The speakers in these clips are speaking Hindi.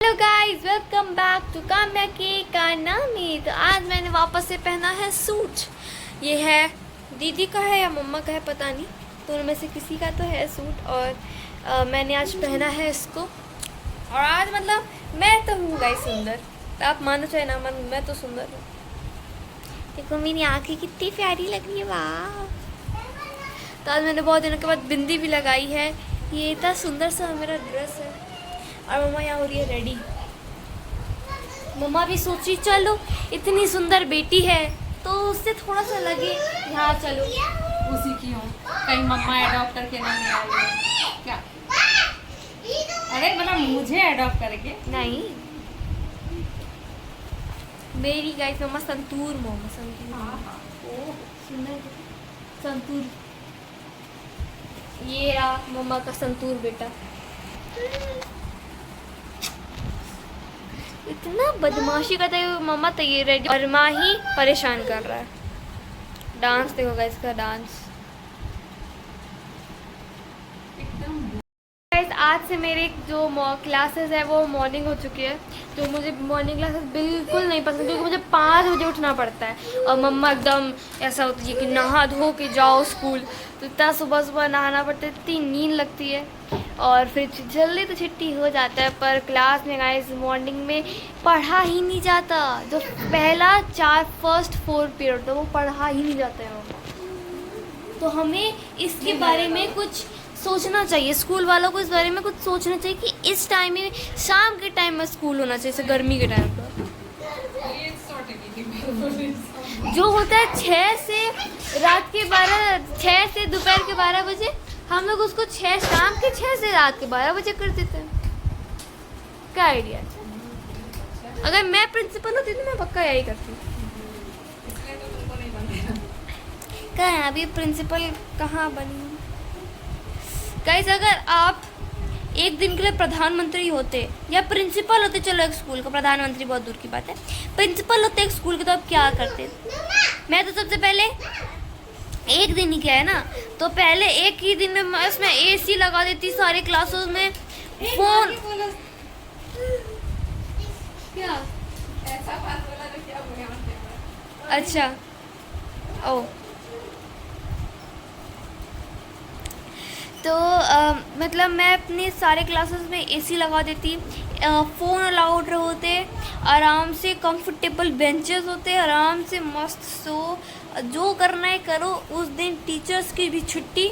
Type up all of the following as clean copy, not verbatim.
Hello guys, welcome back to Kamya के कारनामे। तो आज मैंने वापस से पहना है सूट। ये है दीदी का है या मम्मा का है पता नहीं, तो उनमें से किसी का तो है सूट। और मैंने आज पहना है इसको। और आज मतलब मैं तो हूँ गाइस सुंदर, तो आप मानो चाहे ना मानो, मैं तो सुंदर हूँ। देखो मेरी आँखें कितनी प्यारी लग रही है, वाह। तो आज मैंने बहुत दिनों के बाद बिंदी भी लगाई है। ये इतना सुंदर सा मेरा ड्रेस है। और मम्मा यहाँ हो रही है रेडी। मम्मा भी सोची चलो इतनी सुंदर बेटी है तो उससे थोड़ा सा लगे यहाँ चलो। उसी की हूँ, कहीं मम्मा अडॉप्ट करके ना ले आई क्या? अरे मतलब मुझे अडॉप्ट करके नहीं, मेरी गाइस मम्मा संतूर, मम्मा संतूर। ओह, सुंदर संतूर। ये रहा मम्मा का संतूर बेटा। इतना बदमाशी करता है मम्मा, तो ये रेडी और माँ ही परेशान कर रहा है। डांस देखो गाइस, इसका डांस। एकदम गाइस आज से मेरे जो क्लासेस है वो मॉर्निंग हो चुकी है। तो मुझे मॉर्निंग क्लासेस बिल्कुल नहीं पसंद, क्योंकि मुझे 5 बजे उठना पड़ता है। और मम्मा एकदम ऐसा होती है कि नहा धो के जाओ स्कूल। तो इतना सुबह सुबह नहाना पड़ता है, इतनी नींद लगती है। और फिर जल्दी तो छुट्टी हो जाता है, पर क्लास में गाइस मॉर्निंग में पढ़ा ही नहीं जाता। जो पहला फर्स्ट 4 पीरियड था वो पढ़ा ही नहीं जाता है मम्मा। तो हमें इसके बारे में कुछ सोचना चाहिए, स्कूल वालों को इस बारे में कुछ सोचना चाहिए कि इस टाइम में, शाम के टाइम में स्कूल होना चाहिए, जैसे गर्मी के टाइम पर जो होता है 6 से रात के 12, 6 से दोपहर के 12 बजे, हम लोग उसको 6 शाम के 6 से रात के 12 बजे कर देते हैं। क्या आइडिया है? अगर मैं प्रिंसिपल होती तो मैं पक्का यही करती। इसलिए तो तुमको नहीं बना। क्या है अभी प्रिंसिपल कहाँ बनी? गाइस अगर आप एक दिन के लिए प्रधानमंत्री होते या प्रिंसिपल होते, चलो एक स्कूल का, प्रधानमंत्री बहुत दूर की बात है, प्रिंसिपल होते एक स्कूल के, तो आप क्या करते? मैं तो सबसे पहले एक दिन ही क्या है ना, तो पहले एक ही दिन में इसमें एसी लगा देती सारे क्लासों में। फोन क्या? ऐसा बात बोला तो क्या बोले? अच्छा ओ, तो मतलब मैं अपने सारे क्लासेस में एसी लगा देती। फ़ोन अलाउड होते, आराम से कंफर्टेबल बेंचेस होते, आराम से मस्त सो, जो करना है करो। उस दिन टीचर्स की भी छुट्टी,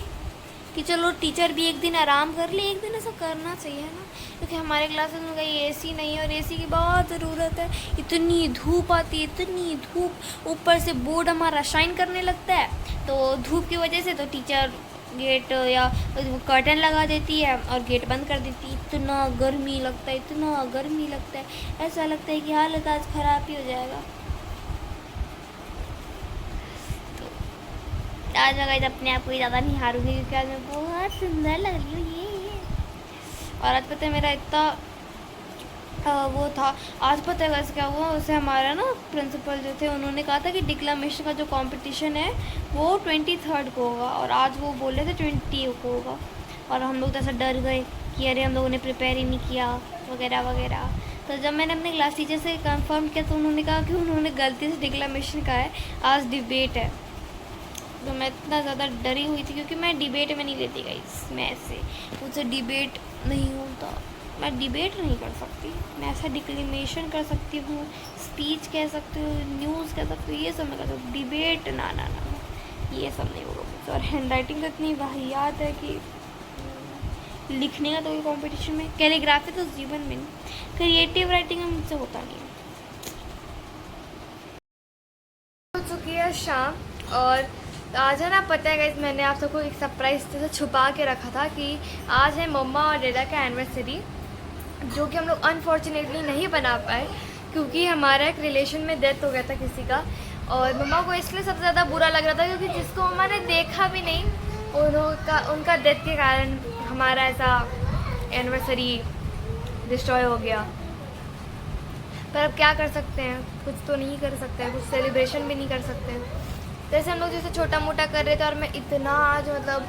कि चलो टीचर भी एक दिन आराम कर ले। एक दिन ऐसा करना चाहिए ना, क्योंकि हमारे क्लासेस में कहीं एसी नहीं है और एसी की बहुत ज़रूरत है। इतनी धूप आती है, इतनी धूप, ऊपर से बोर्ड हमारा शाइन करने लगता है, तो धूप की वजह से तो टीचर गेट या कर्टन लगा देती है और गेट बंद कर देती है। इतना गर्मी लगता है, इतना गर्मी लगता है, ऐसा लगता है कि हालत आज ख़राब ही हो जाएगा। तो आज मैं गाइस अपने आप को ही ज़्यादा निहारूंगी, क्योंकि आज मैं बहुत सुंदर लग रही हूँ। ये और आज पता है मेरा इतना वो था, आज पता है वैसे क्या हुआ, उसे हमारा ना प्रिंसिपल जो थे उन्होंने कहा था कि डिक्लामेशन का जो कंपटीशन है वो 23 को होगा, और आज वो बोले थे 20 को होगा। और हम लोग तो ऐसा डर गए कि अरे हम लोगों ने प्रिपेयर ही नहीं किया वगैरह वगैरह। तो जब मैंने अपने क्लास टीचर से कंफर्म किया तो उन्होंने कहा कि उन्होंने गलती से डिक्लामेशन का है, आज डिबेट है। तो मैं इतना ज़्यादा डरी हुई थी, क्योंकि मैं डिबेट में नहीं लेती गाइस, मैं ऐसे मुझसे डिबेट नहीं होता, मैं डिबेट नहीं कर सकती। मैं ऐसा डिक्लेमेशन कर सकती हूँ, स्पीच कह सकती हूँ, न्यूज़ कह सकती हूँ, ये सब मैं कर सकती हूँ। डिबेट ना ना ना, ये सब नहीं होगा मुझसे। और हैंड राइटिंग तो इतनी वाहियात है कि लिखने का तो कंपटीशन में, कैलीग्राफी तो जीवन में नहीं, क्रिएटिव राइटिंग में मुझसे होता नहीं है। हो चुकी है शाम, और आज है ना, पता है गाइस मैंने आप सबको एक सरप्राइज से छुपा के रखा था कि आज है मम्मा और डैडा का एनिवर्सरी, जो कि हम लोग अनफॉर्चुनेटली नहीं बना पाए, क्योंकि हमारा एक रिलेशन में डेथ हो गया था किसी का। और मम्मा को इसलिए सबसे ज़्यादा बुरा लग रहा था क्योंकि जिसको मम्मा ने देखा भी नहीं, उनका डेथ के कारण हमारा ऐसा एनिवर्सरी डिस्ट्रॉय हो गया। पर अब क्या कर सकते हैं, कुछ तो नहीं कर सकते हैं, कुछ सेलिब्रेशन भी नहीं कर सकते हैं। जैसे हम लोग जैसे छोटा मोटा कर रहे थे, और मैं इतना आज मतलब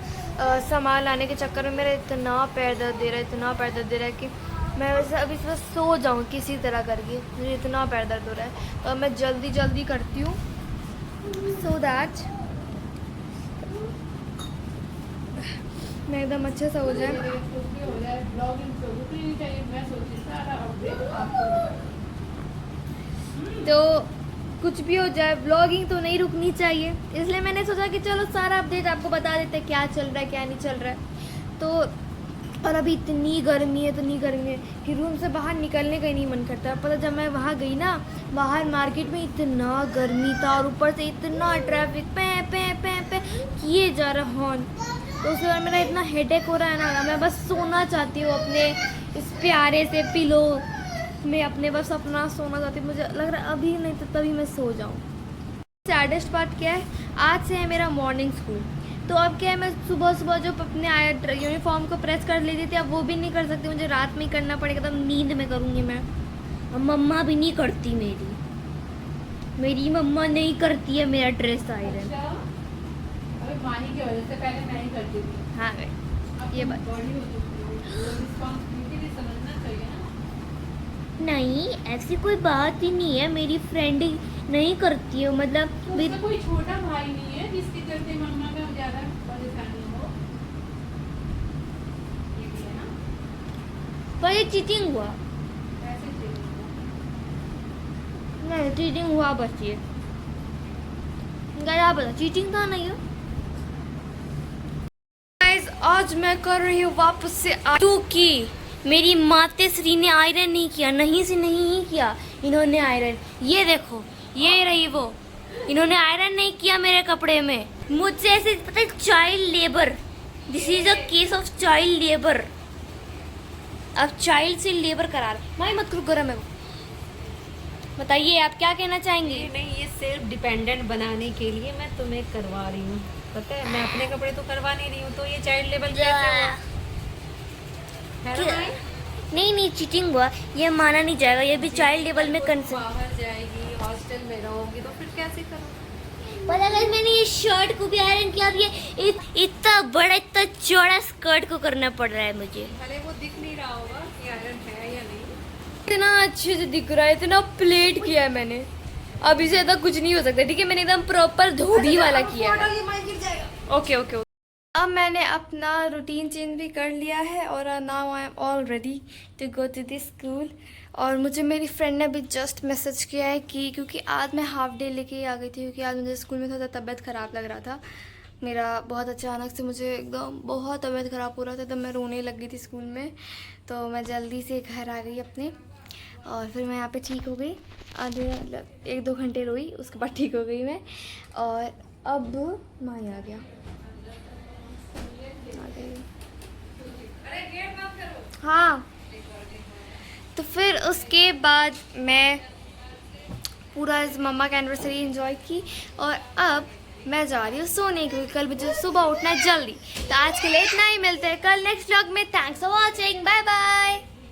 सामान लाने के चक्कर में मेरा इतना पैर दर्द दे रहा है, इतना पैर दर्द दे रहा है कि मैं वैसे अभी बस सो जाऊँ किसी तरह करके, मुझे इतना पैर दर्द हो रहा है, तो अब मैं जल्दी जल्दी करती हूँ सो दैट मैं एकदम अच्छे से हो जाए। तो कुछ भी हो जाए ब्लॉगिंग तो नहीं रुकनी चाहिए, इसलिए मैंने सोचा कि चलो सारा अपडेट आपको बता देते हैं, क्या चल रहा है क्या नहीं चल रहा है। तो और अभी इतनी गर्मी है कि रूम से बाहर निकलने का ही नहीं मन करता। पता जब मैं वहाँ गई ना, बाहर मार्केट में इतना गर्मी था और ऊपर से इतना ट्रैफिक पे पे पे पे किए जा रहा हॉर्न, तो उसके बाद मेरा इतना हेडेक हो रहा है ना, मैं बस सोना चाहती हूँ अपने इस प्यारे से पिलो में, अपने बस अपना सोना चाहती हूँ। मुझे लग रहा है अभी नहीं तो तभी मैं सो जाऊँ। सैडेस्ट पार्ट क्या है, आज से है मेरा मॉर्निंग स्कूल, तो अब क्या है, मैं सुबह सुबह जो अपने यूनिफॉर्म को प्रेस कर लेती थी, अब वो भी नहीं कर सकती, मुझे रात में ही करना पड़ेगा, तब नींद में करूँगी मैं। अब मम्मा भी नहीं करती, मेरी मम्मा नहीं करती है मेरा ड्रेस आयरन। अरे माही की वजह से पहले मैं ही करती थी। हाँ ये बात समझना चाहिए ना। नहीं, ऐसी कोई बात ही नहीं है, मेरी फ्रेंड नहीं करती है, मतलब उसका कोई छोटा भाई नहीं है जिसके चलते मम्मा का ज्यादा परेशानी हो, ये भी है ना। पर ये चीटिंग हुआ, ऐसे चाहिए। नहीं चीटिंग हुआ बस ये क्या पता चीटिंग था नहीं हो। गाइस आज मैं कर रही हूँ वापस से क्योंकि मेरी मातेश्री ने आयरन नहीं किया, नहीं से नहीं ही किया इन्होंने आयरन। ये देखो ये रही वो, इन्होंने आयरन नहीं किया मेरे कपड़े में, मुझसे ऐसे पता है child labour, this is a case of child labour. अब चाइल्ड से लेबर करा रहा, भाई मत करो गरम है वो। बताइए आप क्या कहना चाहेंगे। नहीं, ये सेल्फ डिपेंडेंट बनाने के लिए मैं तुम्हें करवा रही हूँ, पता है, मैं अपने कपड़े तो करवा नहीं रही हूँ, तो ये चाइल्ड लेबर कैसे हुआ? है ना भाई? नहीं चीटिंग हुआ, ये माना नहीं जाएगा, ये भी चाइल्ड लेवल में कंसर्न। बाहर जाएगी, हॉस्टल में रहोगी, तो फिर कैसे करोगे? पता है मैंने ये शर्ट को भी आयरन किया, अब ये इतना बड़ा इतना चौड़ा स्कर्ट को करना पड़ रहा है मुझे। भले वो दिख नहीं रहा होगा कि आयरन है या नहीं। इतना अच्छे से दिख रहा है, इतना प्लेट किया है मैंने, अब इसे ज्यादा कुछ नहीं हो सकता, ठीक है, मैंने एकदम प्रॉपर धोबी वाला किया है। Okay okay. अब मैंने अपना रूटीन चेंज भी कर लिया है और now I am all ready to go to this school. और मुझे मेरी फ्रेंड ने भी जस्ट मैसेज किया है कि क्योंकि आज मैं हाफ डे लेके ही आ गई थी, क्योंकि आज मुझे स्कूल में थोड़ा तबीयत ख़राब लग रहा था मेरा, बहुत अचानक से मुझे एकदम बहुत तबीयत ख़राब हो रहा था, तब मैं रोने लग गई थी स्कूल में, तो मैं जल्दी से घर आ गई अपने, और फिर मैं यहाँ पे ठीक हो गई, आधे मतलब 1-2 घंटे रोई, उसके बाद ठीक हो गई मैं, और अब माही आ गया। हाँ, तो फिर उसके बाद मैं पूरा इस मम्मा का एनिवर्सरी एंजॉय की, और अब मैं जा रही हूँ सोने, क्योंकि कल मुझे सुबह उठना है जल्दी। तो आज के लिए इतना ही, मिलते हैं कल नेक्स्ट व्लॉग में। Thanks for watching, bye bye.